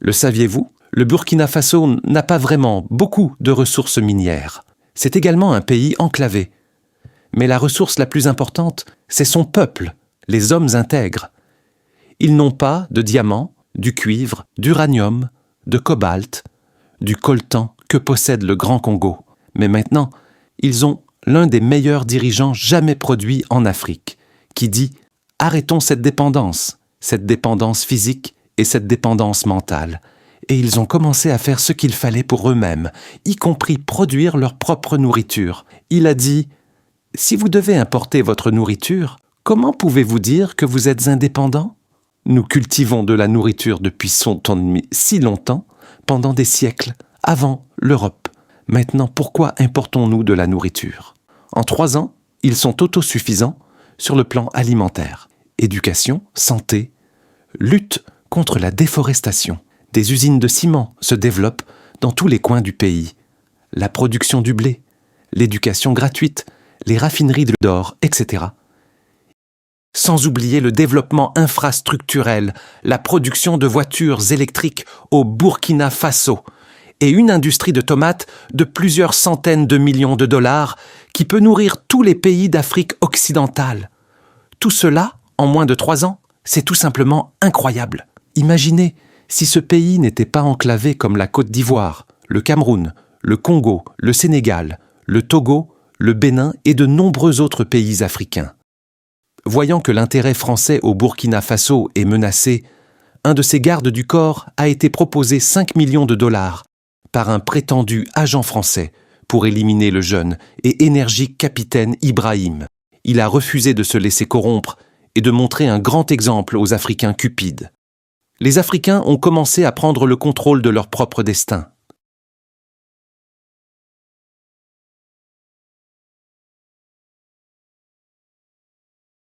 Le saviez-vous? Le Burkina Faso n'a pas vraiment beaucoup de ressources minières. C'est également un pays enclavé. Mais la ressource la plus importante, c'est son peuple, les hommes intègres. Ils n'ont pas de diamants, du cuivre, d'uranium, de cobalt, du coltan que possède le Grand Congo. Mais maintenant, ils ont l'un des meilleurs dirigeants jamais produits en Afrique, qui dit « Arrêtons cette dépendance physique et cette dépendance mentale. » Et ils ont commencé à faire ce qu'il fallait pour eux-mêmes, y compris produire leur propre nourriture. Il a dit « Si vous devez importer votre nourriture, comment pouvez-vous dire que vous êtes indépendant? Nous cultivons de la nourriture depuis si longtemps, pendant des siècles, avant l'Europe. Maintenant, pourquoi importons-nous de la nourriture? En 3 ans, ils sont autosuffisants sur le plan alimentaire. Éducation, santé, lutte contre la déforestation. Des usines de ciment se développent dans tous les coins du pays. La production du blé, l'éducation gratuite, les raffineries d'or, etc. Sans oublier le développement infrastructurel, la production de voitures électriques au Burkina Faso et une industrie de tomates de plusieurs centaines de millions de dollars qui peut nourrir tous les pays d'Afrique occidentale. Tout cela, en moins de 3 ans, c'est tout simplement incroyable. Imaginez si ce pays n'était pas enclavé comme la Côte d'Ivoire, le Cameroun, le Congo, le Sénégal, le Togo, le Bénin et de nombreux autres pays africains. Voyant que l'intérêt français au Burkina Faso est menacé, un de ses gardes du corps a été proposé 5 millions de dollars par un prétendu agent français pour éliminer le jeune et énergique capitaine Ibrahim. Il a refusé de se laisser corrompre et de montrer un grand exemple aux Africains cupides. Les Africains ont commencé à prendre le contrôle de leur propre destin.